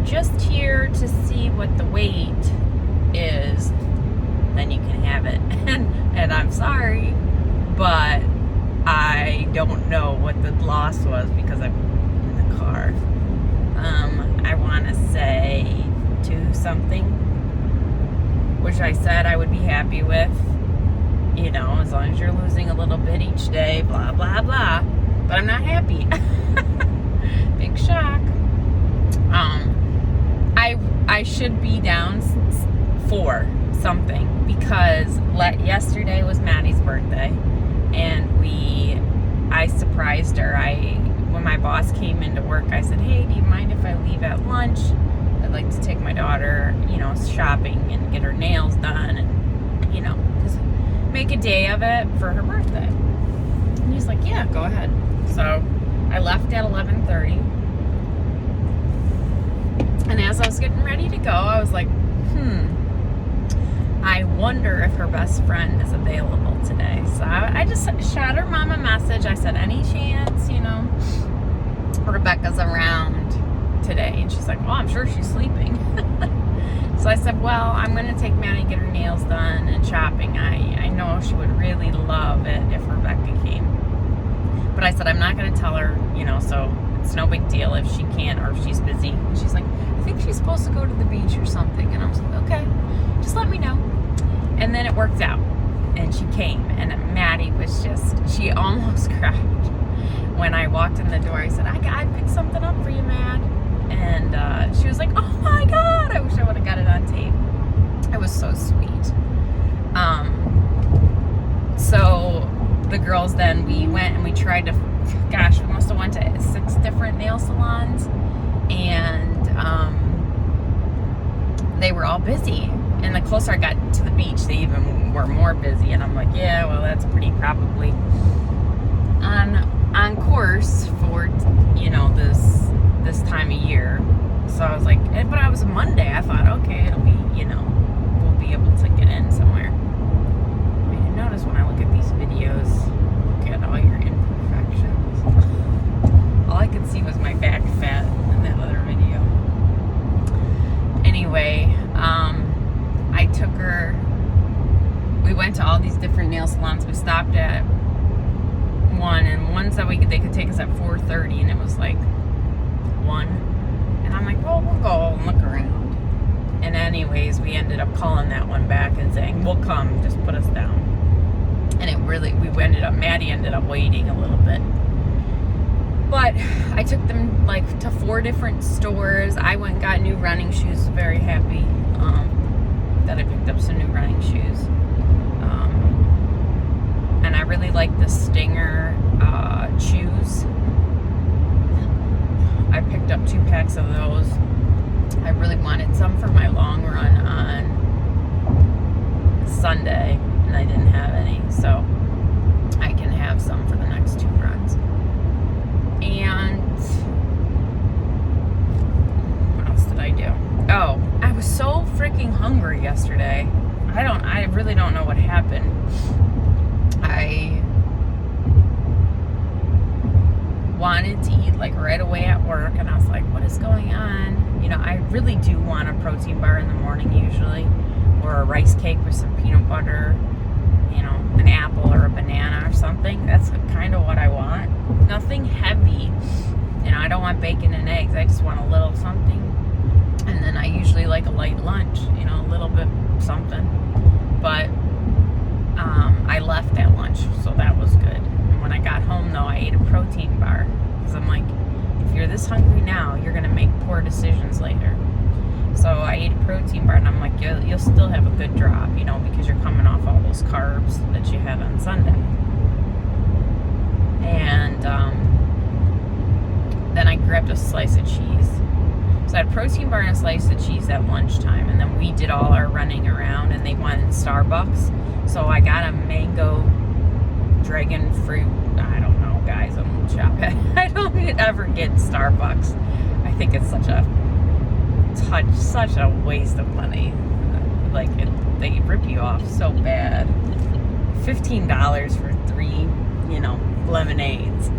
just here to see what the wait is, then you can have it. And I'm sorry, but I don't know what the loss was because I'm in the car. I want to say 2 something, which I said I would be happy with, you know, as long as you're losing a little bit each day, blah, blah, blah. But I'm not happy. Big shock. I should be down for something because yesterday was Maddie's birthday, and I surprised her. When my boss came into work, I said, hey, do you mind if I leave at lunch? I'd like to take my daughter, you know, shopping and get her nails done and, you know, just make a day of it for her birthday. And he's like, yeah, go ahead. So I left at 11:30. And as I was getting ready to go, I was like, I wonder if her best friend is available today. So I just shot her mom a message. I said, any chance, you know, Rebecca's around today? And she's like, well, I'm sure she's sleeping. So I said, well, I'm going to take Maddie to get her nails done and shopping. I know she would really love it if Rebecca came. But I said, I'm not going to tell her, you know, so it's no big deal if she can't or if she's busy. And she's like, I think she's supposed to go to the beach or something. And I was like, okay, just let me know. And then it worked out. And she came. And Maddie was she almost cried. When I walked in the door, I said, I picked something up for you, Mad. And she was like, oh my God, I wish I would have got it on tape. It was so sweet. So the girls then, we went and we tried to, gosh, we must have went to 6 different nail salons. And they were all busy. And the closer I got to the beach, they even were more busy. And I'm like, yeah, well, that's pretty probably on course for, you know, this time of year. So I was like, but I was a Monday. I thought, okay, it'll be, you know, we'll be able to get in somewhere. I mean, notice when I look at these videos, look at all your imperfections. All I could see was my back fat in that other video. Anyway, I took her, we went to all these different nail salons. We stopped at one, and one said they could take us at 4:30, and it was like 1. And I'm like, well, we'll go and look around. And anyways, we ended up calling that one back and saying, we'll come, just put us down. And Maddie ended up waiting a little bit. But I took them like to 4 different stores. I went and got new running shoes. Very happy that I picked up some new running shoes. And I really like the Stinger shoes. I picked up 2 packs of those. I really wanted some for my long run on Sunday, and I didn't have any, so I can have some for the next 2 runs. And what else did I do? Oh, I was so freaking hungry yesterday. I really don't know what happened. I wanted to eat like right away at work, and I was like, what is going on? You know, I really do want a protein bar in the morning usually, or a rice cake with some peanut butter, you know, an apple or a banana or something. That's kind of what I want. Nothing heavy. You know, I don't want bacon and eggs. I just want a little something. And then I usually like a light lunch, you know, a little bit something. But I left at lunch, so that was good. And when I got home, though, I ate a protein bar. Because I'm like, if you're this hungry now, you're going to make poor decisions later. So I ate a protein bar, and I'm like, you'll still have a good drop, you know, because you're coming off all those carbs that you had on Sunday. And then I grabbed a slice of cheese. So I had a protein bar and a slice of cheese at lunchtime, and then we did all our running around, and they wanted Starbucks. So I got a mango dragon fruit. I don't know, guys. I don't shop at. I don't ever get Starbucks. I think it's such a waste of money. Like they rip you off so bad. $15 for 3, you know, lemonades.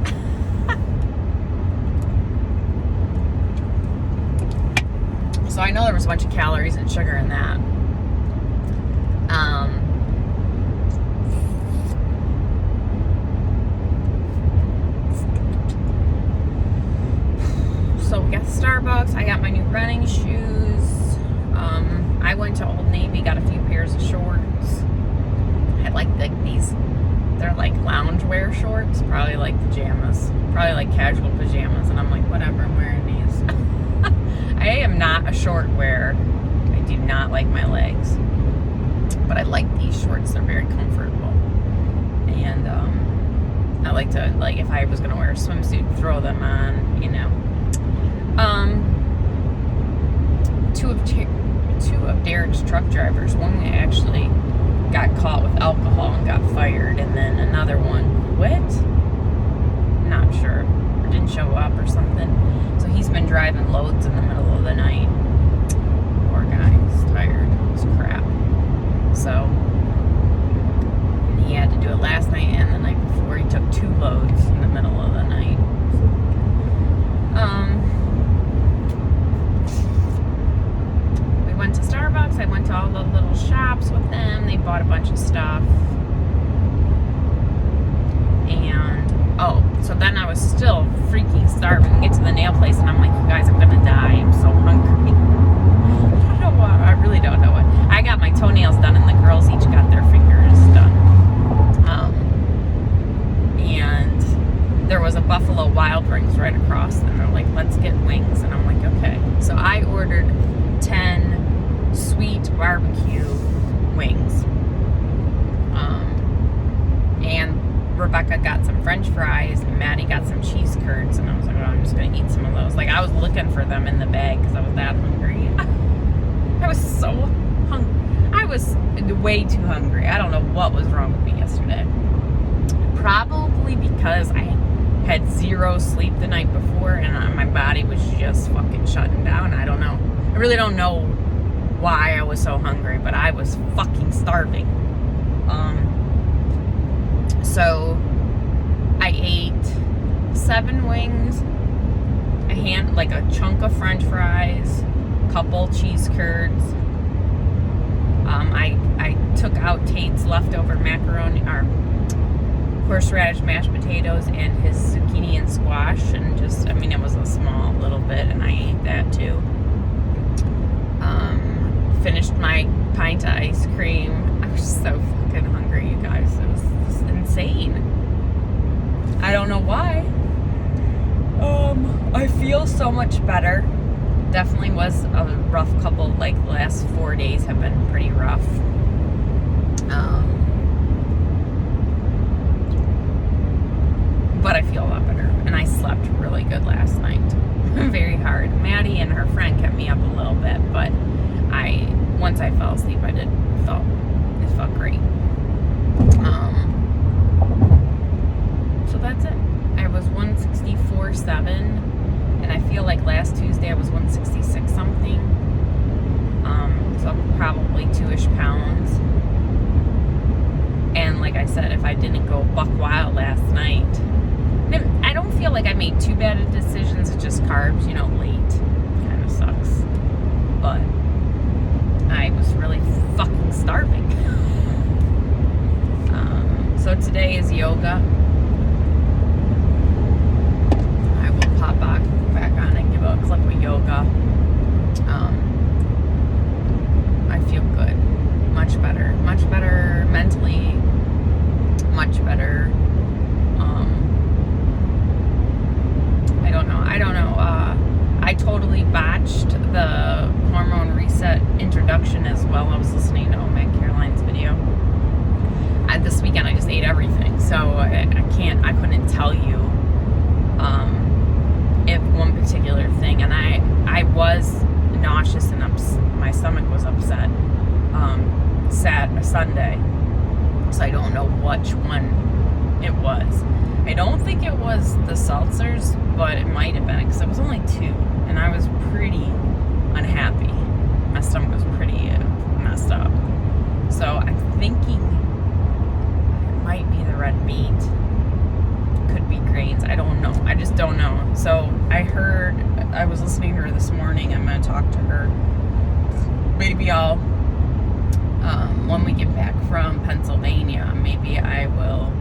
So I know there was a bunch of calories and sugar in that. So we got Starbucks. I got my new running shoes. I went to Old Navy, got a few pairs of shorts. I had like these, they're like loungewear shorts, probably like pajamas, probably like casual pajamas. And I'm like, whatever, I'm wearing these. I am not a short wearer. I do not like my legs, but I like these shorts. They're very comfortable. And I like to, like, if I was going to wear a swimsuit, throw them on, you know. Two of Derek's truck drivers, one actually got caught with alcohol and got fired, and then another one quit, not sure, or didn't show up or something. So he's been driving loads in the middle of the night. Poor guy, he's tired, it's crap. So he had to do it last night and the night before. He took 2 loads in the middle of the night. We went to Starbucks. I went to all the little shops with them. They bought a bunch of stuff. And so then I was still freaking starving to get to the nail place, and I'm like, you guys, I'm gonna die. I'm so hungry. I don't know what. I really don't know what. I got my toenails done, and the girls each got their fingers done. And there was a Buffalo Wild Wings right across, and they're like, let's get wings. And I'm like, okay. So I ordered 10 sweet barbecue wings. And Rebecca got some French fries, and Maddie got some cheese curds, and I was like, oh, I'm just gonna eat some of those. Like, I was looking for them in the bag because I was that hungry. I was so hungry. I was way too hungry. I don't know what was wrong with me yesterday. Probably because I had 0 sleep the night before, and my body was just fucking shutting down. I don't know. I really don't know why I was so hungry, but I was fucking starving. So I ate 7 wings, like a chunk of French fries, couple cheese curds. I took out Tate's leftover macaroni or horseradish mashed potatoes and his zucchini and squash, and just, I mean, it was a small little bit, and I ate that too. Finished my pint of ice cream. I was so fucking hungry, you guys. It was insane. I don't know why. I feel so much better. Definitely was a rough couple, like the last 4 days have been pretty rough. But I feel a lot better, and I slept really good last night. Very hard. Maddie and her friend kept me up a little bit, but once I fell asleep, it felt great. So that's it. I was 164.7, and I feel like last Tuesday I was 166 something. So probably 2-ish pounds. And like I said, if I didn't go buck wild last night, I don't feel like I made too bad of decisions. It's just carbs, late. Kind of sucks. But I was really fucking starving. So today is yoga. I will pop back on and give a clip of yoga. I feel good. Much better. Much better mentally. Much better. I don't know. I totally botched the hormone reset introduction as well. I was listening to Meg Caroline's video. This weekend I just ate everything, so I couldn't tell you if one particular thing, and I was nauseous and my stomach was upset Sunday, so I don't know which one it was. I don't think it was the seltzers, but it might have been, because it was only 2, and I was pretty unhappy. My stomach was pretty messed up. So I'm thinking it might be the red meat. Could be grains. I don't know. I just don't know. So I was listening to her this morning. I'm going to talk to her maybe I'll, when we get back from Pennsylvania, maybe I will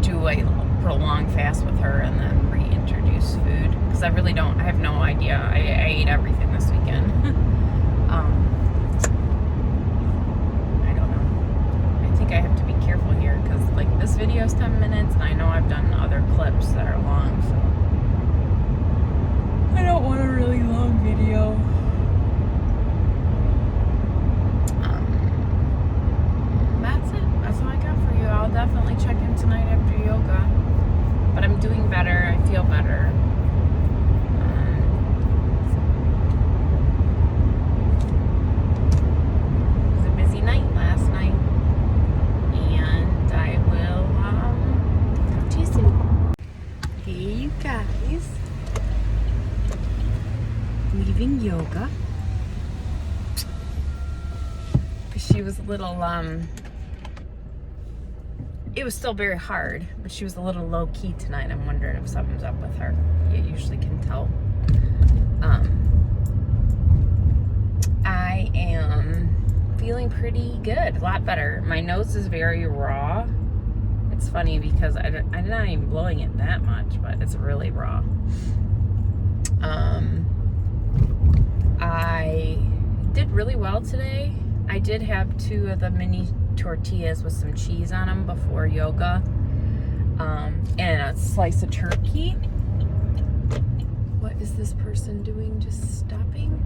do a prolonged fast with her and then reintroduce food, because I really don't, I have no idea. I ate everything this weekend. I don't know. I think I have to be careful here, because like this video is 10 minutes and I know I've done other clips that are long, so I don't want a really long video. That's it. That's all I got for you. I'll definitely check in tonight after yoga. But I'm doing better. I feel better. It was a busy night last night. And I will talk to you soon. Hey, you guys. Leaving yoga. She was a little, it was still very hard, but she was a little low-key tonight. I'm wondering if something's up with her. You usually can tell. I am feeling pretty good, a lot better. My nose is very raw. It's funny because I'm not even blowing it that much, but it's really raw. I did really well today. I did have 2 of the mini tortillas with some cheese on them before yoga, and a slice of turkey. What is this person doing? Just stopping?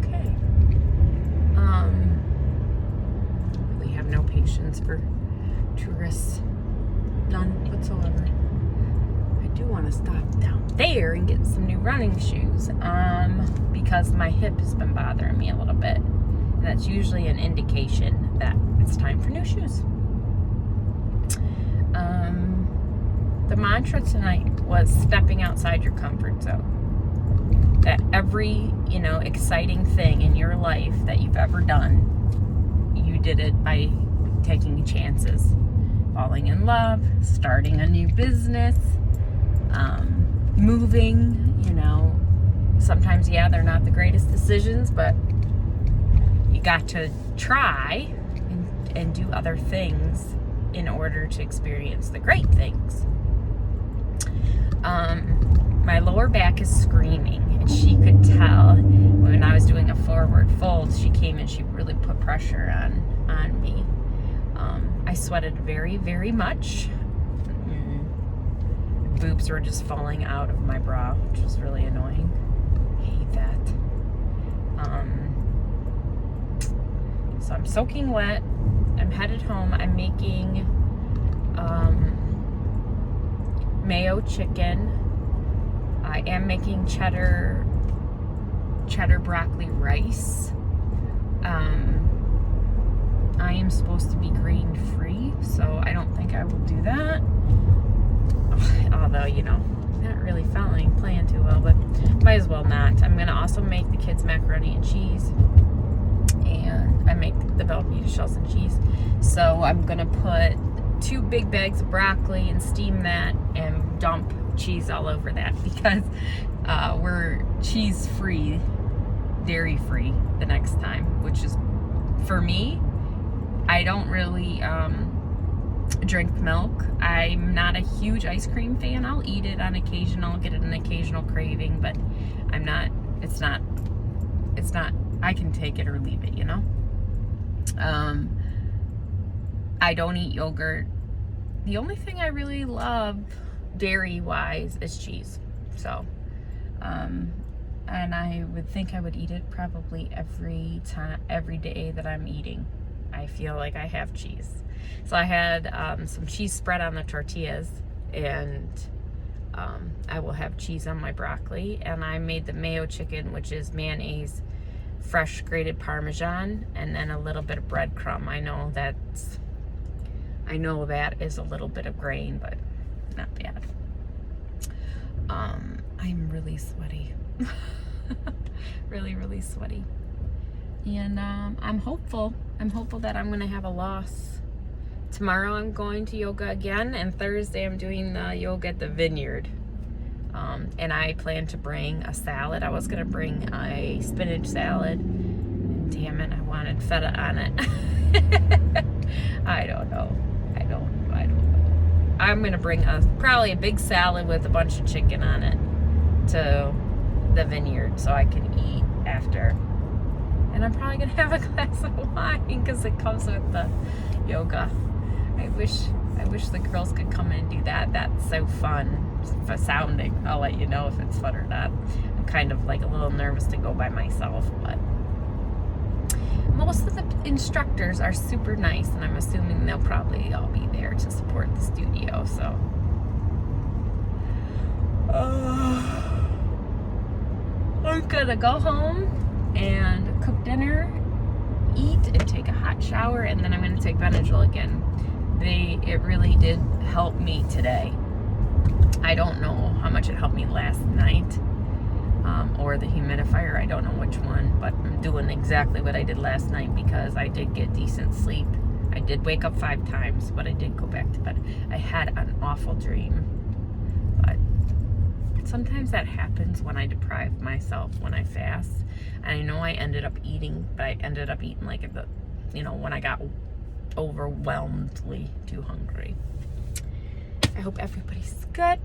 Okay. Really have no patience for tourists. None whatsoever. I do want to stop down there and get some new running shoes, because my hip has been bothering me a little bit. And that's usually an indication that it's time for new shoes. The mantra tonight was stepping outside your comfort zone. That every, exciting thing in your life that you've ever done, you did it by taking chances. Falling in love, starting a new business, moving, Sometimes, they're not the greatest decisions, but you got to try and do other things in order to experience the great things. My lower back is screaming, and she could tell when I was doing a forward fold. She came and she really put pressure on me. I sweated very, very much. Boobs were just falling out of my bra, which was really annoying. I hate that. So I'm soaking wet. I'm headed home. I'm making mayo chicken. I am making cheddar broccoli rice. I am supposed to be grain free, so I don't think I will do that. Although, not really playing too well, but might as well not. I'm gonna also make the kids macaroni and cheese, and I make the Velveeta shells and cheese. So I'm gonna put 2 big bags of broccoli and steam that and dump cheese all over that, because we're cheese free, dairy free the next time, which is, for me, I don't really drink milk. I'm not a huge ice cream fan. I'll eat it on occasion. I'll get an occasional craving, but it's not, I can take it or leave it, I don't eat yogurt. The only thing I really love dairy-wise is cheese. So, and I would think I would eat it probably every day that I'm eating. I feel like I have cheese. So I had some cheese spread on the tortillas, and I will have cheese on my broccoli. And I made the mayo chicken, which is mayonnaise, fresh grated Parmesan, and then a little bit of breadcrumb. I know that is a little bit of grain, but not bad. I'm really sweaty. Really, really sweaty. And I'm hopeful that I'm gonna have a loss. Tomorrow I'm going to yoga again, and Thursday I'm doing the yoga at the Vineyard. And I plan to bring a salad. I was gonna bring a spinach salad, Damn it, I wanted feta on it. I don't know. I'm gonna bring probably a big salad with a bunch of chicken on it to the vineyard so I can eat after. And I'm probably gonna have a glass of wine because it comes with the yoga. I wish the girls could come in and do that. That's so fun for sounding. I'll let you know if it's fun or not. I'm kind of like a little nervous to go by myself, but most of the instructors are super nice, and I'm assuming they'll probably all be there to support the studio. So I'm gonna go home and cook dinner, eat, and take a hot shower, and then I'm gonna take Benadryl again. It really did help me today. I don't know how much it helped me last night, or the humidifier. I don't know which one, but I'm doing exactly what I did last night because I did get decent sleep. I did wake up 5 times, but I did go back to bed. I had an awful dream, but sometimes that happens when I deprive myself when I fast. And I know I ended up eating, but I ended up eating like when I got overwhelmingly too hungry. I hope everybody's good,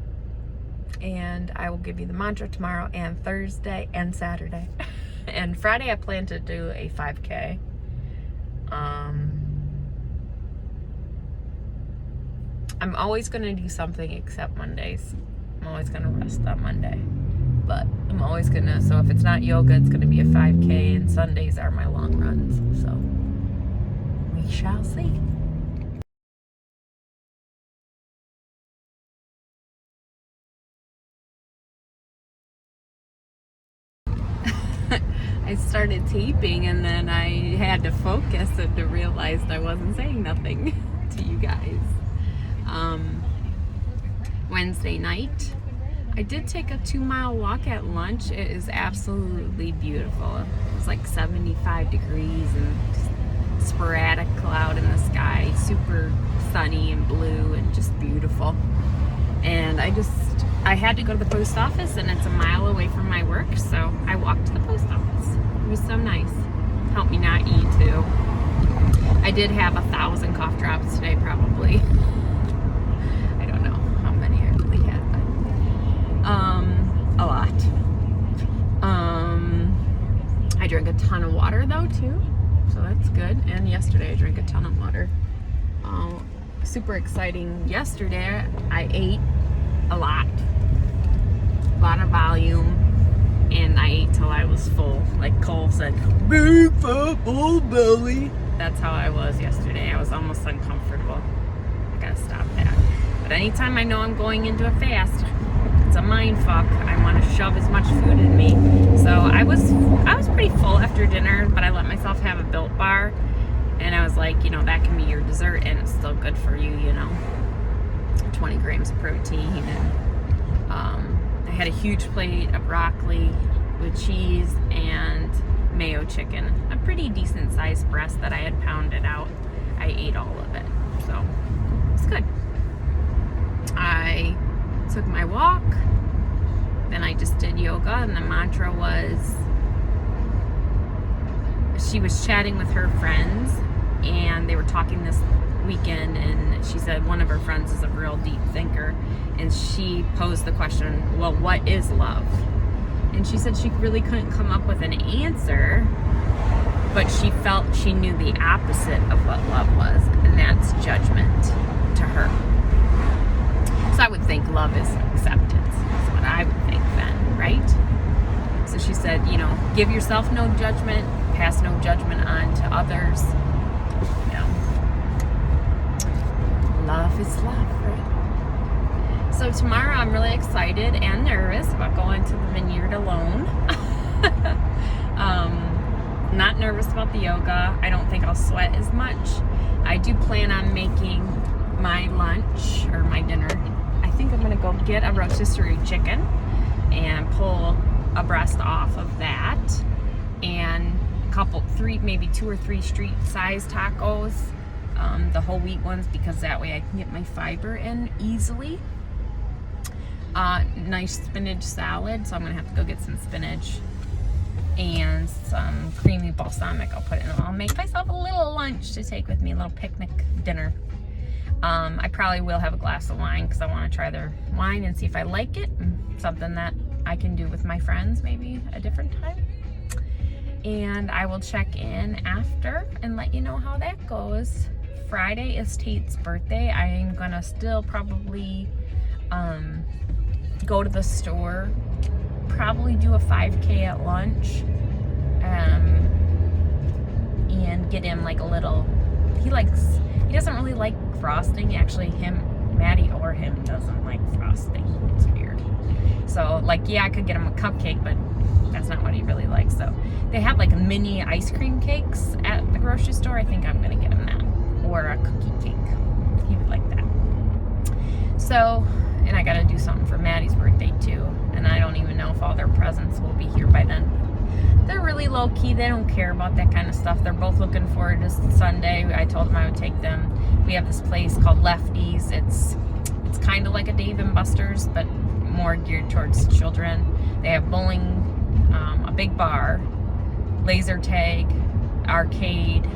and I will give you the mantra tomorrow and Thursday and Saturday. And Friday I plan to do a 5K. I'm always going to do something except Mondays. I'm always going to rest on Monday, but I'm always going to, so if it's not yoga, it's going to be a 5K, and Sundays are my long runs, so we shall see. I started taping, and then I had to focus and to realize I wasn't saying nothing to you guys. Wednesday night, I did take a 2-mile walk at lunch. It is absolutely beautiful. It was like 75 degrees and just sporadic cloud in the sky, super sunny and blue and just beautiful. And I had to go to the post office, and it's a mile away from my work, so I walked to the post office. It was so nice. Helped me not eat too. I did have 1,000 cough drops today, probably. I don't know how many I really had, but a lot. I drank a ton of water though too, so that's good. And yesterday I drank a ton of water. Super exciting. Yesterday I ate a lot of volume, and I ate till I was full. Like Cole said, big fat full belly. That's how I was yesterday. I was almost uncomfortable. I gotta stop that. But anytime I know I'm going into a fast, it's a mind fuck. I want to shove as much food in me. So I was pretty full after dinner, but I let myself have a Built bar, and I was like, that can be your dessert, and it's still good for you, 20 grams of protein. And I had a huge plate of broccoli with cheese and mayo chicken, a pretty decent sized breast that I had pounded out. I ate all of it, so it's good. I took my walk, then I just did yoga, and the mantra was, she was chatting with her friends, and they were talking this weekend, and she said one of her friends is a real deep thinker, and she posed the question, well, what is love? And she said she really couldn't come up with an answer, but she felt she knew the opposite of what love was, and that's judgment to her. So I would think love is acceptance. That's what I would think then, right? So she said, give yourself no judgment, pass no judgment on to others. Love is love, right? So tomorrow I'm really excited and nervous about going to the vineyard alone. Not nervous about the yoga. I don't think I'll sweat as much. I do plan on making my lunch or my dinner. I think I'm gonna go get a rotisserie chicken and pull a breast off of that, and maybe 2 or 3 street size tacos. The whole wheat ones, because that way I can get my fiber in easily. Nice spinach salad, so I'm gonna have to go get some spinach and some creamy balsamic. I'll make myself a little lunch to take with me, a little picnic dinner. I probably will have a glass of wine because I want to try their wine and see if I like it. Something that I can do with my friends maybe a different time. And I will check in after and let you know how that goes. Friday is Tate's birthday. I am gonna still probably go to the store, probably do a 5K at lunch, and get him like a little, he doesn't really like frosting. Actually, Maddie or him doesn't like frosting. It's weird. So like, yeah, I could get him a cupcake, but that's not what he really likes. So they have like mini ice cream cakes at the grocery store. I think I'm gonna get him that, or a cookie cake. He would like that. So, and I gotta do something for Maddie's birthday too. And I don't even know if all their presents will be here by then. They're really low key. They don't care about that kind of stuff. They're both looking forward to Sunday. I told them I would take them. We have this place called Lefties. It's kind of like a Dave & Buster's, but more geared towards children. They have bowling, a big bar, laser tag, arcade.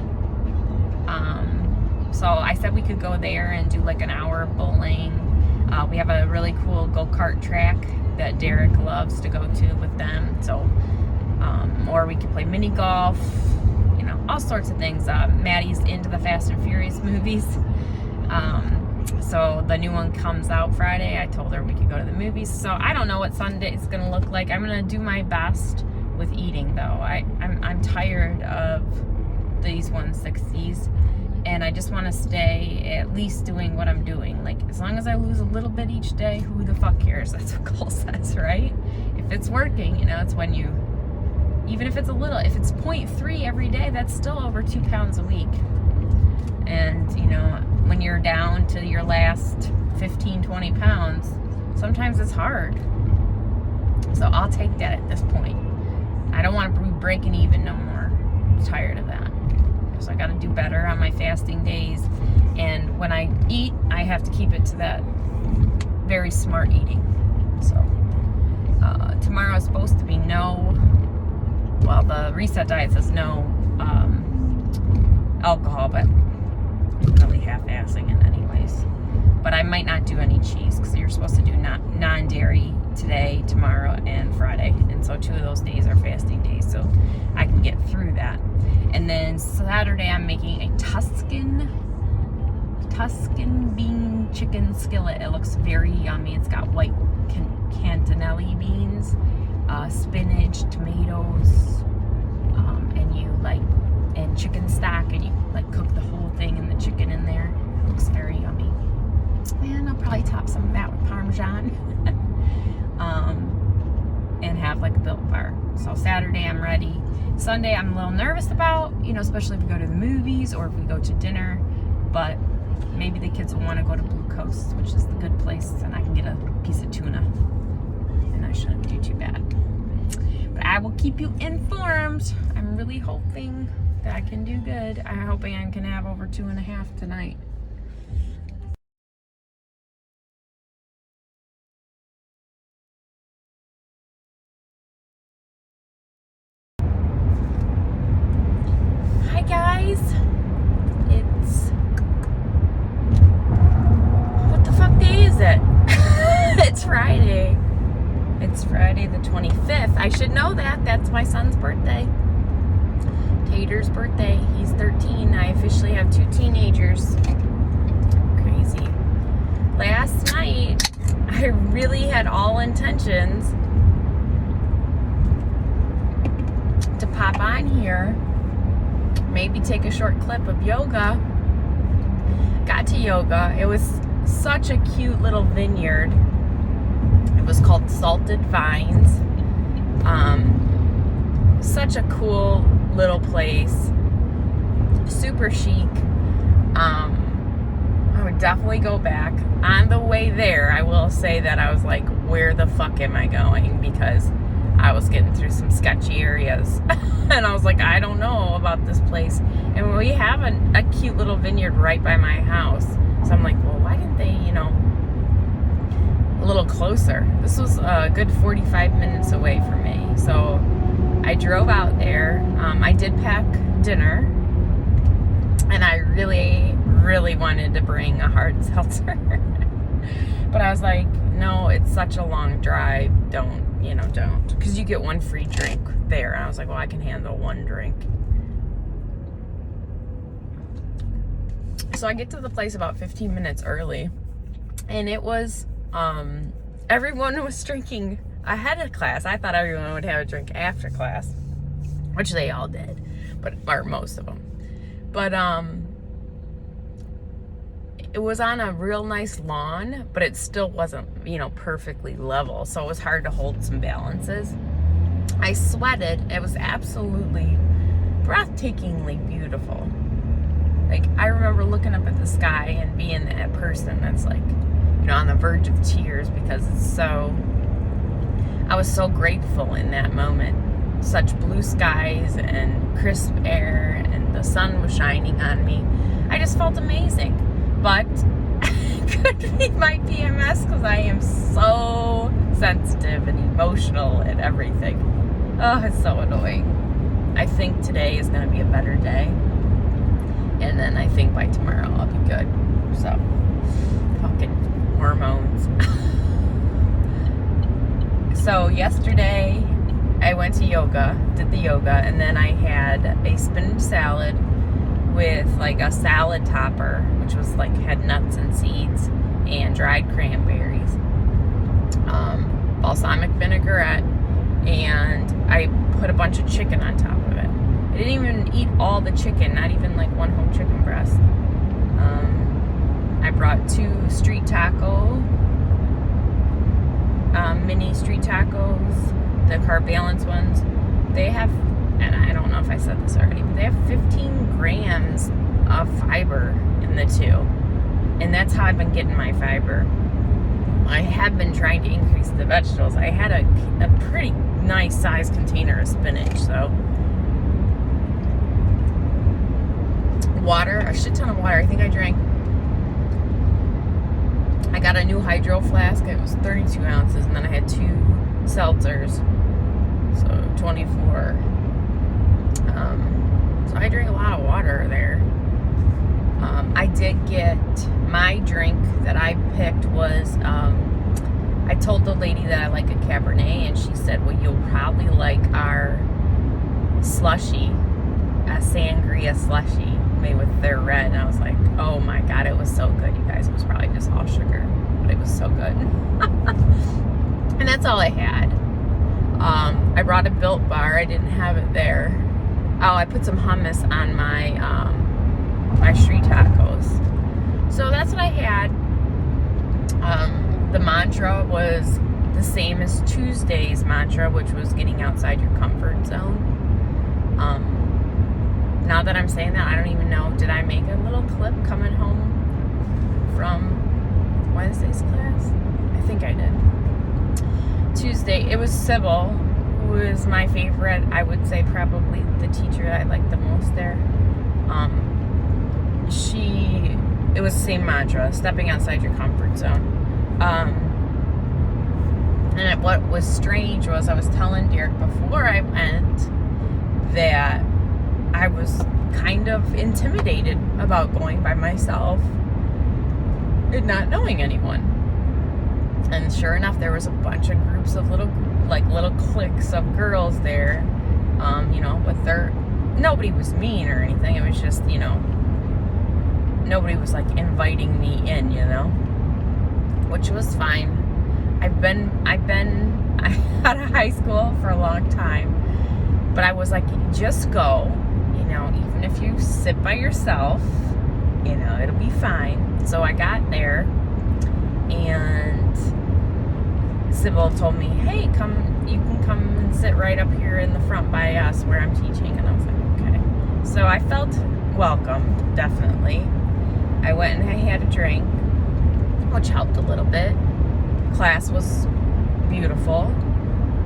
So I said we could go there and do like an hour of bowling. We have a really cool go-kart track that Derek loves to go to with them. So, or we could play mini golf, all sorts of things. Maddie's into the Fast and Furious movies. So the new one comes out Friday. I told her we could go to the movies. So I don't know what Sunday is going to look like. I'm going to do my best with eating though. I'm tired of these 160s. And I just want to stay at least doing what I'm doing. Like, as long as I lose a little bit each day, who the fuck cares? That's what Cole says, right? If it's working, it's when you, even if it's a little, if it's 0.3 every day, that's still over 2 pounds a week. And, when you're down to your last 15, 20 pounds, sometimes it's hard. So I'll take that at this point. I don't want to be breaking even no more. I'm tired of that. So I got to do better on my fasting days, and when I eat, I have to keep it to that very smart eating. So tomorrow is supposed to be the reset diet says no alcohol, but I'm really half-assing it anyways. But I might not do any cheese because you're supposed to do non-dairy today, tomorrow, and Friday, and so 2 of those days are fasting days, so I can get through that. And then Saturday I'm making a Tuscan bean chicken skillet. It looks very yummy. It's got white cantanelli beans, spinach, tomatoes, and chicken stock, and you cook the whole thing and the chicken in there. It looks very yummy. And I'll probably top some of that with Parmesan. And have like a Built Bar. So Saturday I'm ready. Sunday I'm a little nervous about, especially if we go to the movies or if we go to dinner, but maybe the kids will want to go to Blue Coast, which is the good place, and I can get a piece of tuna, and I shouldn't do too bad. But I will keep you informed. I'm really hoping that I can do good. I'm hoping I can have over 2.5 tonight. Guys, what the fuck day is it? It's Friday. It's Friday the 25th. I should know that. That's my son's birthday. Tater's birthday. He's 13. I officially have 2 teenagers. Crazy. Last night, I really had all intentions to pop on here, maybe take a short clip of yoga. Got to yoga. It was such a cute little vineyard. It was called Salted Vines. Such a cool little place. Super chic. I would definitely go back. On the way there, I will say that I was like, where the fuck am I going? Because I was getting through some sketchy areas. And I was like, I don't know about this place. And we have a cute little vineyard right by my house. So I'm like, well, why didn't they, a little closer? This was a good 45 minutes away from me. So I drove out there. I did pack dinner, and I really wanted to bring a hard seltzer. But I was like, no, it's such a long drive. Don't. Because you get one free drink there. And I was like, well, I can handle one drink. So I get to the place about 15 minutes early, and it was, everyone was drinking ahead of class. I thought everyone would have a drink after class, which they all did, or most of them. But, it was on a real nice lawn, but it still wasn't, perfectly level. So it was hard to hold some balances. I sweated. It was absolutely breathtakingly beautiful. Like, I remember looking up at the sky and being that person that's like, on the verge of tears, because I was so grateful in that moment. Such blue skies and crisp air, and the sun was shining on me. I just felt amazing. But might be PMS, because I am so sensitive and emotional and everything. Oh, it's so annoying. I think today is going to be a better day. And then I think by tomorrow I'll be good. So, fucking hormones. So yesterday I went to yoga, did the yoga, and then I had a spinach salad with like a salad topper, which was like, had nuts and seeds and dried cranberries, balsamic vinaigrette, and I put a bunch of chicken on top of it. I didn't even eat all the chicken, not even like one whole chicken breast. I brought 2 street taco, mini street tacos, the carb balance ones. They have, and I don't know if I said this already, but they have 15 grams of fiber in the 2. And that's how I've been getting my fiber. I have been trying to increase the vegetables. I had a pretty nice size container of spinach, so. Water, a shit ton of water. I think I got a new hydro flask. It was 32 ounces, and then I had 2 seltzers, so 24. So I drank a lot of water there. I did get, my drink that I picked was, I told the lady that I like a Cabernet, and she said, well, you'll probably like our slushy, a sangria slushy made with their red. And I was like, oh my God, it was so good, you guys. It was probably just all sugar, but it was so good. And that's all I had. I brought a Built Bar. I didn't have it there. Oh, I put some hummus on my my street tacos. So that's what I had. The mantra was the same as Tuesday's mantra, which was getting outside your comfort zone. Now that I'm saying that, I don't even know, did I make a little clip coming home from Wednesday's class? I think I did. Tuesday, it was Sybil, who is my favorite. I would say probably the teacher I liked the most there. It was the same mantra, stepping outside your comfort zone. And what was strange was I was telling Derek before I went that I was kind of intimidated about going by myself and not knowing anyone. And sure enough, there was a bunch of groups of little cliques of girls there, nobody was mean or anything. It was just, nobody was like inviting me in, which was fine. I've been out of high school for a long time, but I was like, just go, even if you sit by yourself, it'll be fine. So I got there, and Sybil told me, hey, you can come and sit right up here in the front by us where I'm teaching. And I was like, okay. So I felt welcomed, definitely. I went and I had a drink, which helped a little bit. Class was beautiful.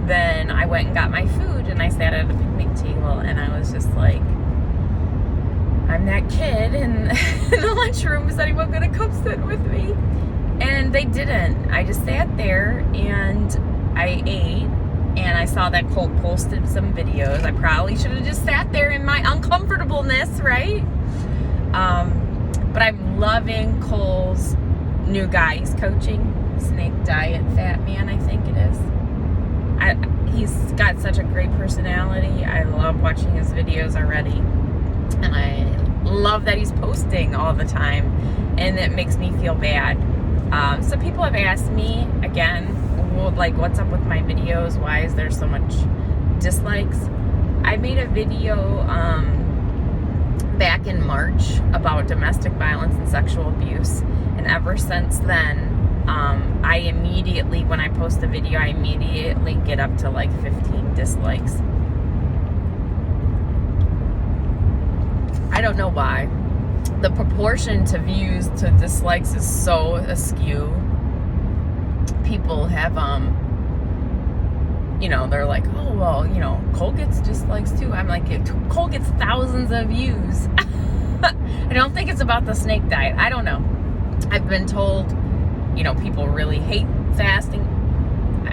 Then I went and got my food, and I sat at a picnic table, and I was just like, I'm that kid in the lunchroom. Is anyone going to come sit with me? And they didn't. I just sat there, and I ate, and I saw that Cole posted some videos. I probably should have just sat there in my uncomfortableness, right? But I'm loving Cole's new guy he's coaching, Snake Diet Fat Man, I think it is. He's got such a great personality. I love watching his videos already, and I love that he's posting all the time, and it makes me feel bad. So people have asked me again, well, like, what's up with my videos? Why is there so much dislikes? I made a video back in March about domestic violence and sexual abuse, and ever since then, I immediately, when I post a video, I immediately get up to like 15 dislikes. I don't know why. The proportion to views to dislikes is so askew. People have, they're like, oh, well, Cole gets dislikes too. I'm like, Cole gets thousands of views. I don't think it's about the snake diet. I don't know. I've been told, people really hate fasting. I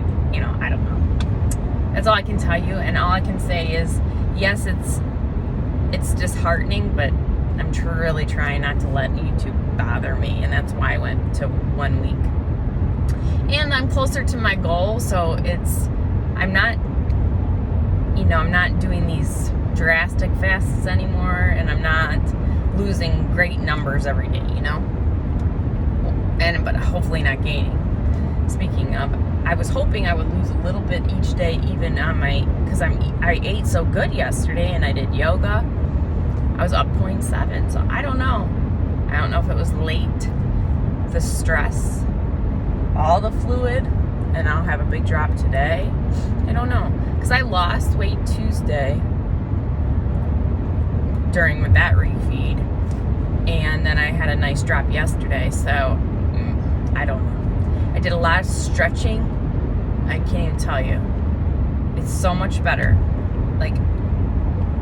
don't know. That's all I can tell you. And all I can say is, yes, it's disheartening, but I'm really trying not to let YouTube bother me. And that's why I went to 1 week. And I'm closer to my goal, so I'm not doing these drastic fasts anymore, and I'm not losing great numbers every day, but hopefully not gaining. Speaking of, I was hoping I would lose a little bit each day, even on because I ate so good yesterday, and I did yoga. I was up 0.7, so I don't know. I don't know if it was late, the stress, all the fluid, and I'll have a big drop today. I don't know, because I lost weight Tuesday during that refeed, and then I had a nice drop yesterday, so I don't know. I did a lot of stretching. I can't even tell you. It's so much better. Like,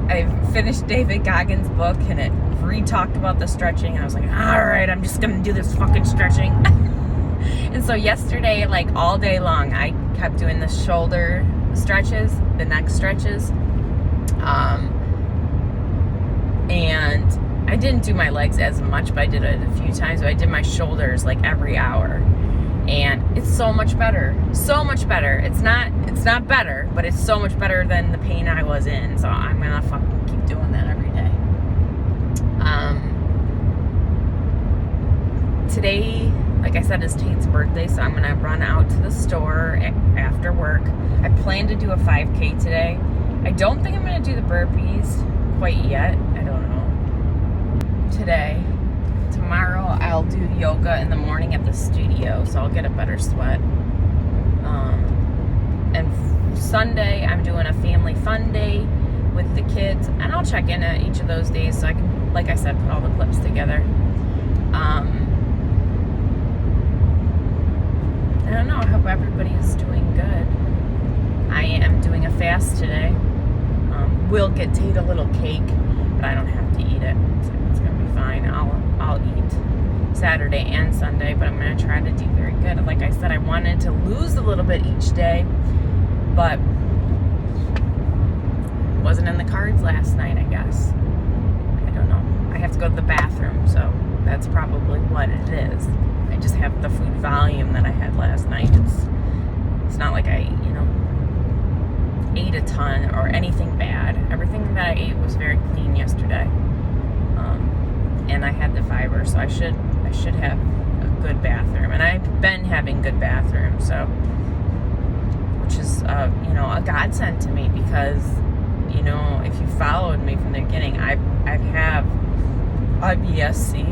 I finished David Goggins' book, and it re-talked about the stretching, and I was like, all right, I'm just gonna do this fucking stretching. And so yesterday, like all day long, I kept doing the shoulder stretches, the neck stretches, and I didn't do my legs as much, but I did it a few times. But I did my shoulders like every hour, and it's so much better. So much better. It's not better, but it's so much better than the pain I was in. So I'm gonna fucking keep doing that every day. Today, like I said, is Tate's birthday, so I'm gonna run out to the store after work. I plan to do a 5K today. I don't think I'm gonna do the burpees quite yet. I don't know. Today. Tomorrow I'll do yoga in the morning at the studio, so I'll get a better sweat. And Sunday I'm doing a family fun day with the kids, and I'll check in at each of those days so I can, like I said, put all the clips together. I don't know. I hope everybody is doing good. I am doing a fast today. We'll get Tate a little cake, but I don't have to eat it, so it's gonna be fine. I'll eat Saturday and Sunday, but I'm gonna try to do very good. Like I said, I wanted to lose a little bit each day, but it wasn't in the cards last night, I guess. I don't know. I have to go to the bathroom, so that's probably what it is. I just have the food volume that I had last night. It's not like I, ate a ton or anything bad. Everything that I ate was very clean yesterday. And I had the fiber, so I should have a good bathroom. And I've been having good bathrooms, so, which is, a godsend to me, because, if you followed me from the beginning, I have IBS-C,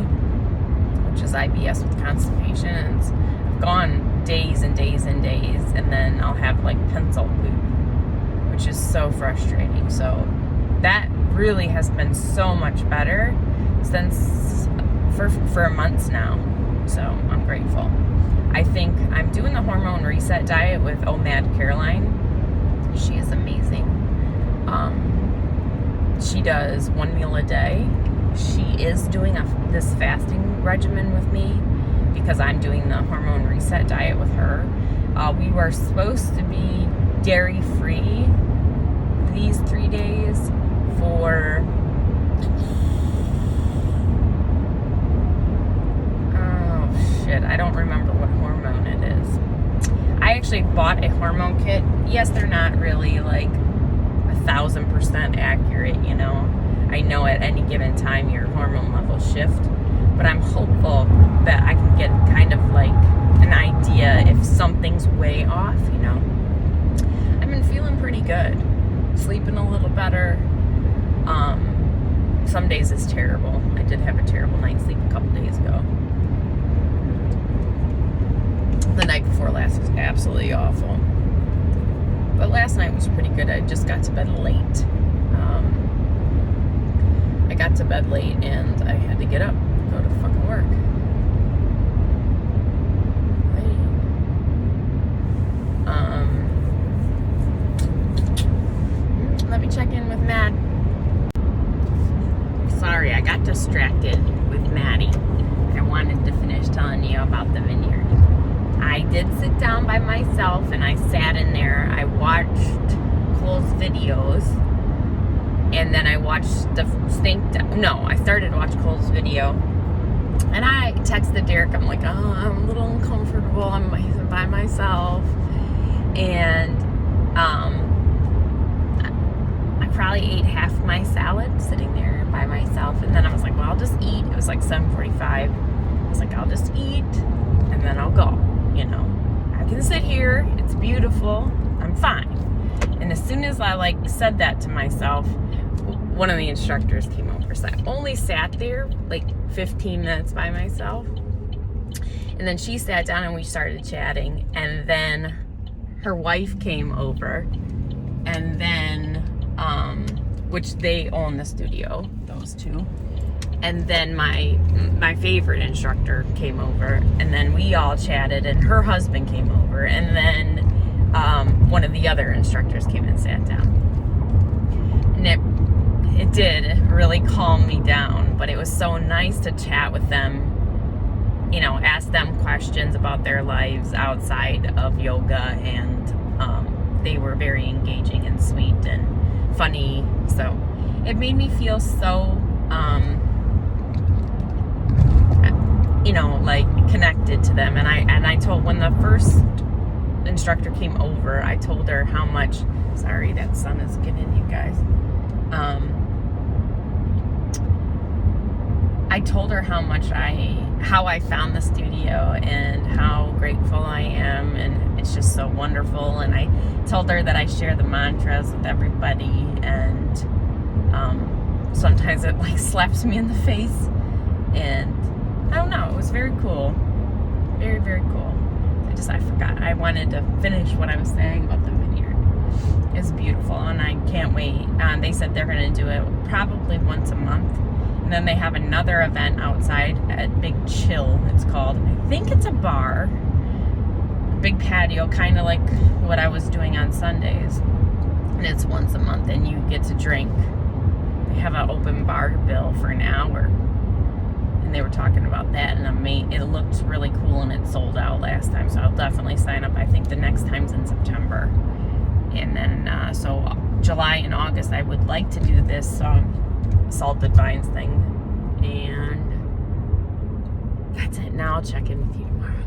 which is IBS with constipation, and I've gone days and days and days, and then I'll have like pencil poop, which is so frustrating. So that really has been so much better since for months now. So I'm grateful. I think I'm doing the hormone reset diet with OMAD Caroline. She is amazing. She does 1 meal a day. She is doing this fasting regimen with me because I'm doing the hormone reset diet with her. We were supposed to be dairy-free these 3 days for, oh shit, I don't remember what hormone it is. I actually bought a hormone kit. Yes, they're not really like 1,000% accurate, you know. I know at any given time your hormone levels shift, but I'm hopeful that I can get kind of like an idea if something's way off, you know. I've been feeling pretty good, sleeping a little better. Some days is terrible. I did have a terrible night's sleep a couple days ago. The night before last was absolutely awful. But last night was pretty good. I just got to bed late. I got to bed late and I had to get up, go to fucking work. Let me check in with Matt. Sorry, I got distracted with Maddie. I wanted to finish telling you about the vineyard. I did sit down by myself and I sat in there. I watched Cole's videos and then I watched I started to watch Cole's video and I texted Derek. I'm like, oh, I'm a little uncomfortable. I'm by myself. And I probably ate half my salad sitting there by myself. And then I was like, well, I'll just eat. It was like 7:45. I was like, I'll just eat and then I'll go. You know, I can sit here. It's beautiful. I'm fine. And as soon as I said that to myself, one of the instructors came over. So I only sat there like 15 minutes by myself. And then she sat down and we started chatting. And then her wife came over. And then, which they own the studio, those two. And then my favorite instructor came over, and then we all chatted, and her husband came over, and then one of the other instructors came and sat down. And it did really calm me down, but it was so nice to chat with them, you know, ask them questions about their lives outside of yoga, and they were very engaging and sweet and funny, so it made me feel so you know, like connected to them. And I told, when the first instructor came over, I told her how much, sorry, that sun is getting you guys. I told her how I found the studio and how grateful I am, and it's just so wonderful. And I told her that I share the mantras with everybody, and sometimes it like slaps me in the face, and I don't know, it was very cool. Very, very cool. I forgot. I wanted to finish what I was saying about the vineyard. It's beautiful, and I can't wait. They said they're going to do it probably once a month. And then they have another event outside at Big Chill, it's called. I think it's a bar. A big patio, kind of like what I was doing on Sundays. And it's once a month, and you get to drink. They have an open bar bill for an hour. They were talking about that, and it looked really cool, and it sold out last time, so I'll definitely sign up. I think the next time's in September, and then so July and August I would like to do this salted vines thing, and that's it. Now I'll check in with you tomorrow.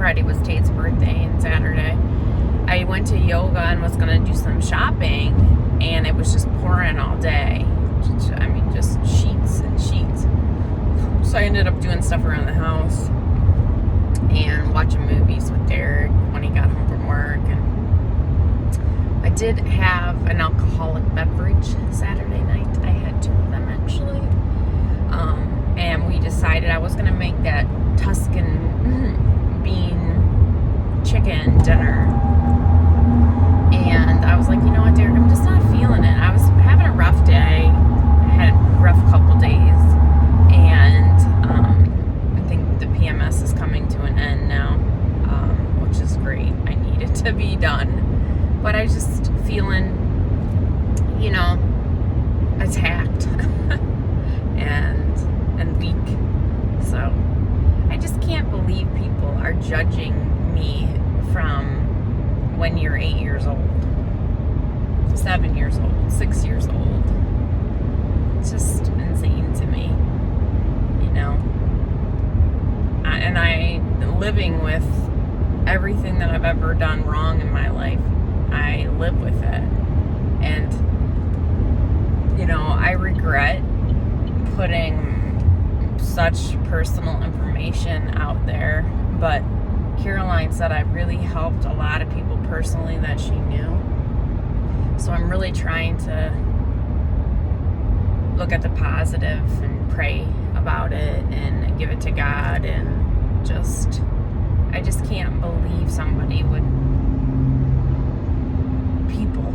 Friday was Tate's birthday and Saturday. I went to yoga and was going to do some shopping, and it was just pouring all day. I mean, just sheets and sheets. So I ended up doing stuff around the house and watching movies with Derek when he got home from work. And I did have an alcoholic beverage Saturday night. I had 2 of them, actually. And we decided I was going to make that Tuscan bean chicken dinner. And I was like, you know what, Derek, I'm just not feeling it. I was having a rough day. I had a rough couple days. And I think the PMS is coming to an end now, which is great. I need it to be done. But I was just feeling, you know, attacked and weak. So I just can't believe people are judging me from when you're 8 years old, 7 years old, 6 years old. It's just insane to me, you know. And I, living with everything that I've ever done wrong in my life, I live with it. And, you know, I regret putting such personal information out there, but Caroline said I really helped a lot of people personally that she knew. So I'm really trying to look at the positive and pray about it and give it to God, and I just can't believe somebody would, people,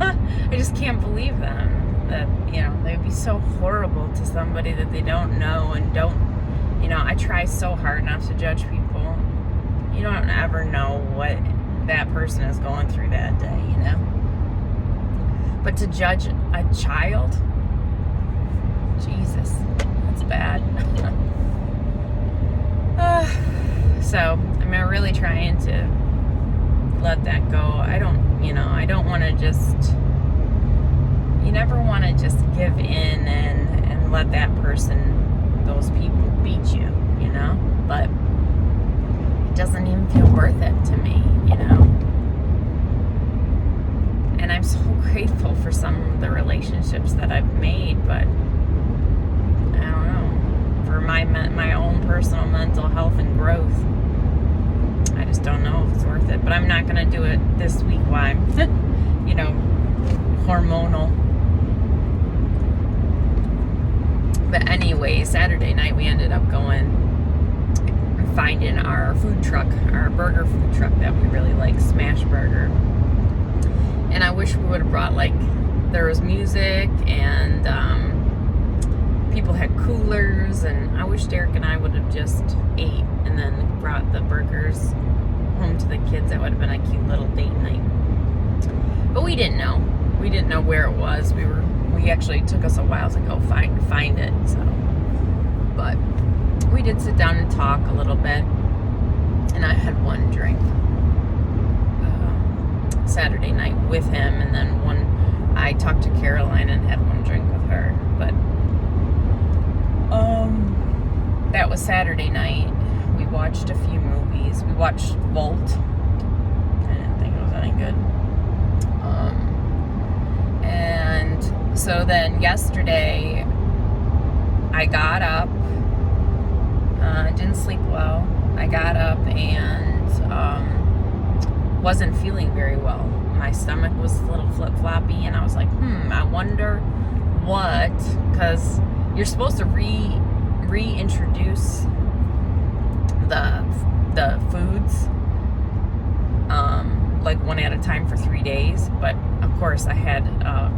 I just can't believe them, that, you know, they'd be so horrible to somebody that they don't know and don't, you know, I try so hard not to judge people. You don't ever know what that person is going through that day, you know? But to judge a child, Jesus, that's bad. So, I mean, I'm really trying to let that go. I don't want to just, you never want to just give in and let that person, those people beat you, you know? But it doesn't even feel worth it to me, you know? And I'm so grateful for some of the relationships that I've made, but I don't know, for my own personal mental health and growth, I just don't know if it's worth it. But I'm not going to do it this week while I'm, you know, hormonal. But anyway, Saturday night we ended up going and finding our food truck, our burger food truck that we really like, Smash Burger. And I wish we would have brought, like, there was music and people had coolers, and I wish Derek and I would have just ate and then brought the burgers home to the kids. That would have been a cute little date night. But we didn't know. We didn't know where it was. We actually took us a while to go find it. So, but we did sit down and talk a little bit, and I had one drink Saturday night with him, and then I talked to Caroline and had one drink with her. But that was Saturday night. We watched a few movies. We watched Volt. I didn't think it was any good. And so then yesterday I got up, didn't sleep well. I got up and wasn't feeling very well. My stomach was a little flip-floppy, and I was like, I wonder what, because you're supposed to reintroduce the foods like one at a time for 3 days. But of course I had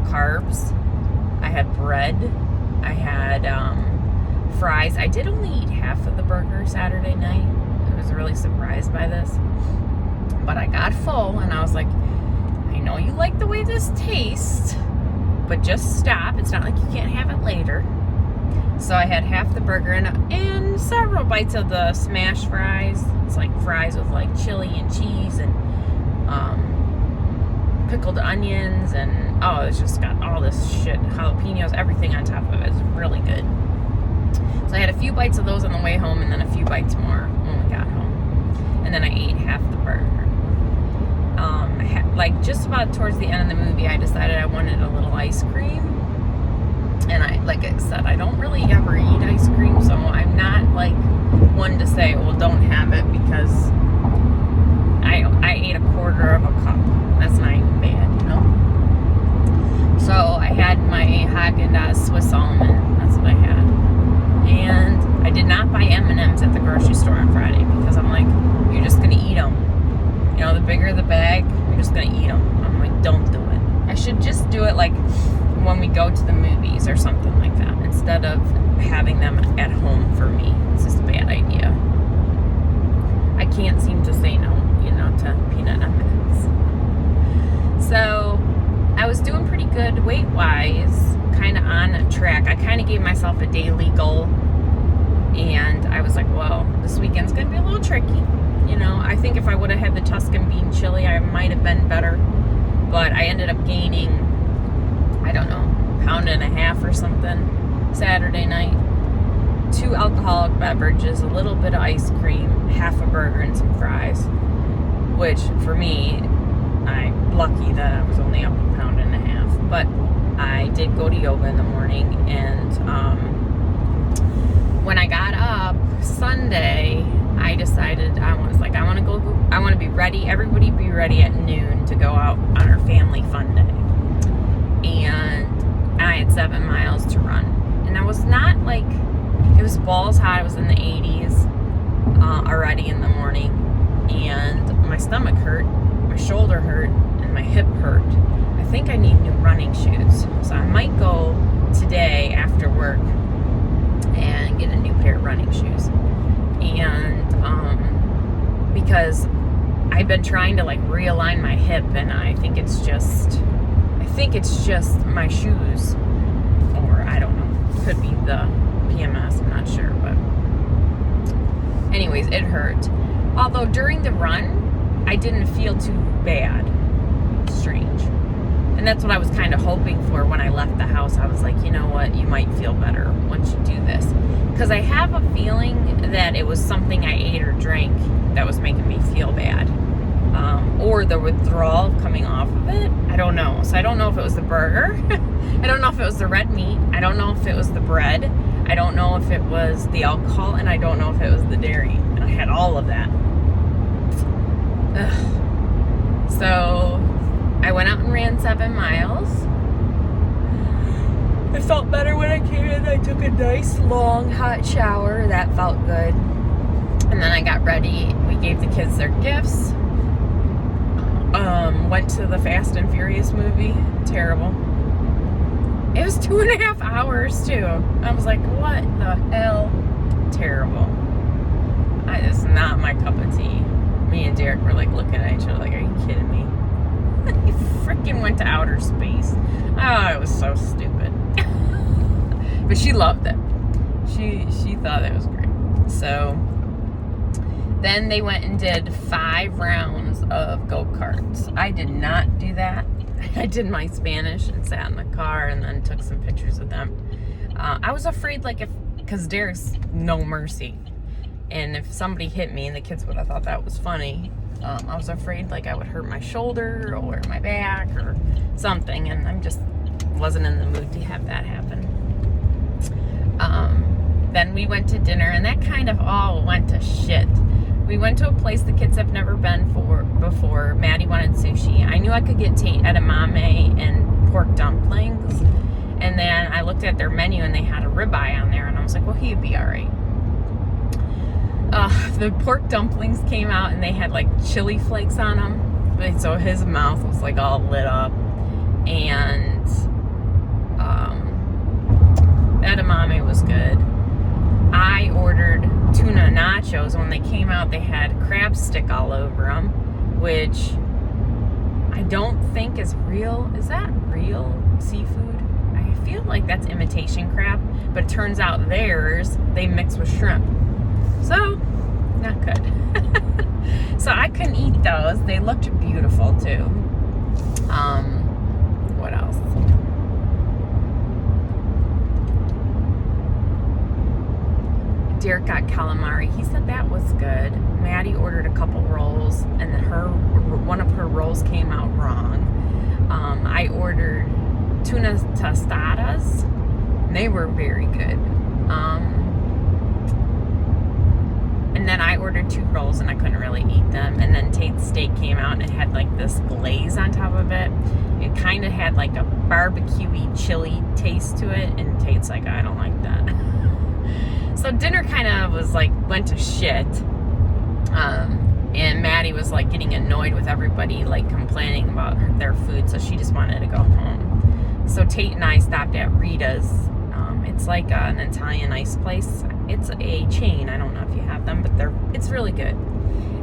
carbs, I had bread, I had fries. I did only eat half of the burger Saturday night. I was really surprised by this, but I got full, and I was like, I know you like the way this tastes, but just stop. It's not like you can't have it later. So I had half the burger and several bites of the smash fries. It's like fries with like chili and cheese and pickled onions, and it's just got all this shit, jalapenos, everything on top of it. It's really good. So I had a few bites of those on the way home, and then a few bites more when we got home. and then I ate half the burger. Like just about towards the end of the movie, I decided I wanted a little ice cream. And like I said, I don't really ever eat ice cream, so I'm not like one to say, well, don't have it, because I ate a quarter of a cup. That's not even bad, you know? So I had my Haagen-Dazs Swiss almond. That's what I had. And I did not buy M&Ms at the grocery store on Friday, because I'm like, you're just going to eat them. You know, the bigger the bag, you're just going to eat them. I'm like, don't do it. I should just do it like when we go to the movies or something like that, instead of having them at home for me. It's just a bad idea. I can't seem to say no, you know, to peanut M&Ms. So I was doing pretty good weight-wise, kind of on track. I kind of gave myself a daily goal, and I was like, well, this weekend's going to be a little tricky. You know, I think if I would have had the Tuscan bean chili, I might have been better. But I ended up gaining, I don't know, 1.5 pounds or something Saturday night. 2 alcoholic beverages, a little bit of ice cream, half a burger, and some fries. Which, for me, I'm lucky that I was only up 1.5 pounds. But I did go to yoga in the morning, and when I got up Sunday, I decided I want to be ready. Everybody be ready at noon to go out on our family fun day. And I had 7 miles to run. And I was not like, it was balls hot. It was in the 80s already in the morning. And my stomach hurt, my shoulder hurt, and my hip hurt. I think I need new running shoes. So I might go today after work and get a new pair of running shoes. And because I've been trying to like realign my hip, and I think it's just my shoes, or I don't know, could be the PMS, I'm not sure, but anyways, it hurt. Although during the run, I didn't feel too bad. Strange. And that's what I was kind of hoping for when I left the house. I was like, you know what, you might feel better once you do this. Because I have a feeling that it was something I ate or drank that was making me feel bad. Or the withdrawal coming off of it. I don't know. So I don't know if it was the burger. I don't know if it was the red meat. I don't know if it was the bread. I don't know if it was the alcohol. And I don't know if it was the dairy. And I had all of that. Ugh. So I went out and ran 7 miles. I felt better when I came in. I took a nice long hot shower. That felt good. And then I got ready. We gave the kids their gifts. Went to the Fast and Furious movie. Terrible. It was 2.5 hours too. I was like, what the hell? Terrible. It's not my cup of tea. Me and Derek were like looking at each other like, are you kidding me? He freaking went to outer space. Oh, it was so stupid. But she loved it. She thought it was great. So then they went and did 5 rounds of go-karts. I did not do that. I did my Spanish and sat in the car and then took some pictures of them. I was afraid, like, because Derek's no mercy. And if somebody hit me, and the kids would have thought that was funny, I was afraid, like, I would hurt my shoulder or my back or something. And I just wasn't in the mood to have that happen. Then we went to dinner, and that kind of all went to shit. We went to a place the kids have never been before. Maddie wanted sushi. I knew I could get edamame and pork dumplings. And then I looked at their menu, and they had a ribeye on there. And I was like, well, he'd be all right. The pork dumplings came out, and they had, like, chili flakes on them. So his mouth was, like, all lit up. And edamame was good. I ordered tuna nachos. When they came out, they had crab stick all over them, which I don't think is real. Is that real seafood? I feel like that's imitation crab, but it turns out theirs, they mix with shrimp. So, not good. So I couldn't eat those. They looked beautiful too. What else? Derek got calamari. He said that was good. Maddie ordered a couple rolls, and one of her rolls came out wrong. I ordered tuna tostadas. They were very good. And then I ordered 2 rolls and I couldn't really eat them. And then Tate's steak came out and it had like this glaze on top of it. It kind of had like a barbecue-y, chili taste to it. And Tate's like, I don't like that. So dinner kind of was like, went to shit. And Maddie was like getting annoyed with everybody, like complaining about their food. So she just wanted to go home. So Tate and I stopped at Rita's. It's like an Italian ice place. It's a chain. I don't know if you have them, but it's really good.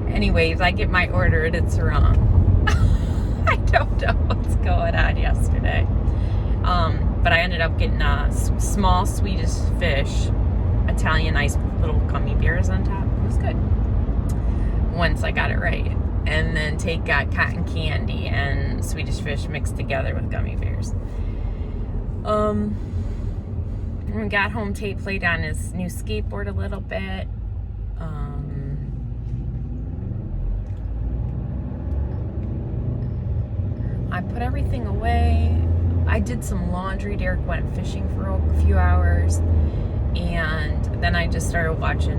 Anyways, I get my order and it's wrong. I don't know what's going on yesterday. But I ended up getting a small Swedish fish, Italian ice with little gummy bears on top. It was good. Once I got it right. And then Tate got cotton candy and Swedish fish mixed together with gummy bears. When we got home, Tate played on his new skateboard a little bit. I put everything away. I did some laundry. Derek went fishing for a few hours. And then I just started watching,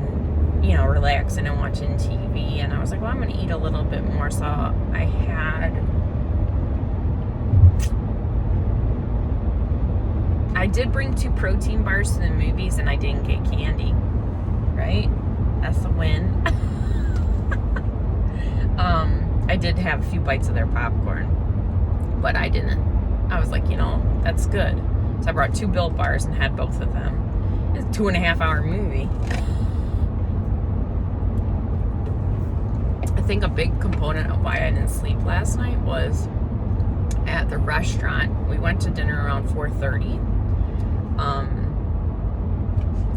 relaxing and watching TV. And I was like, well, I'm going to eat a little bit more. So I did bring 2 protein bars to the movies and I didn't get candy, right? That's a win. I did have a few bites of their popcorn, but I didn't. I was like, that's good. So I brought 2 Built bars and had both of them. It's a 2.5-hour movie. I think a big component of why I didn't sleep last night was at the restaurant. We went to dinner around 4:30.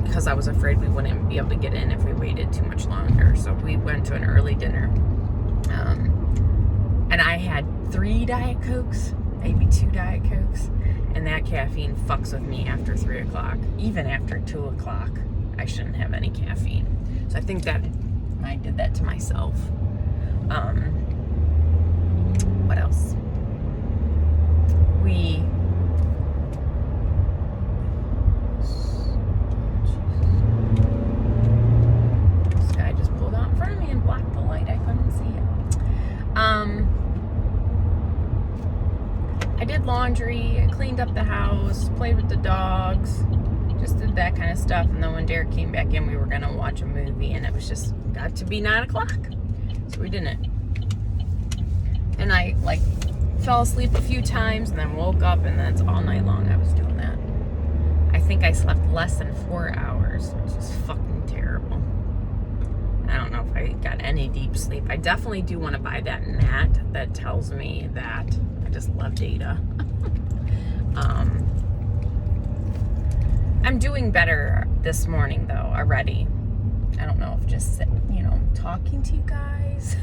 Because I was afraid we wouldn't be able to get in if we waited too much longer. So we went to an early dinner. And I had 3 Diet Cokes, maybe 2 Diet Cokes. And that caffeine fucks with me after 3 o'clock. Even after 2 o'clock, I shouldn't have any caffeine. So I think that I did that to myself. What else? This guy just pulled out in front of me and blocked the light. I couldn't see it. I did laundry, I cleaned up the house, played with the dogs, just did that kind of stuff. And then when Derek came back in, we were gonna watch a movie, and it was just got to be 9 o'clock, so we didn't. And I fell asleep a few times and then woke up, and that's all night long I was doing that. I think I slept less than 4 hours, which is fucking terrible. I don't know if I got any deep sleep. I definitely do want to buy that mat that tells me that I just love data. I'm doing better this morning though already. I don't know if just talking to you guys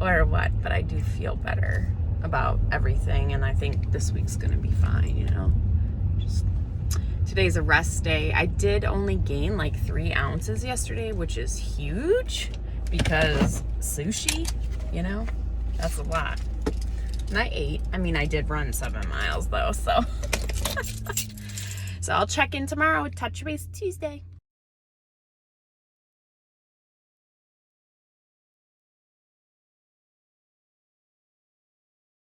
or what, but I do feel better about everything, and I think this week's gonna be fine. Just today's a rest day. I did only gain 3 ounces yesterday, which is huge because sushi, that's a lot. And I ate. I did run 7 miles though, so. So I'll check in tomorrow with Touch Base Tuesday.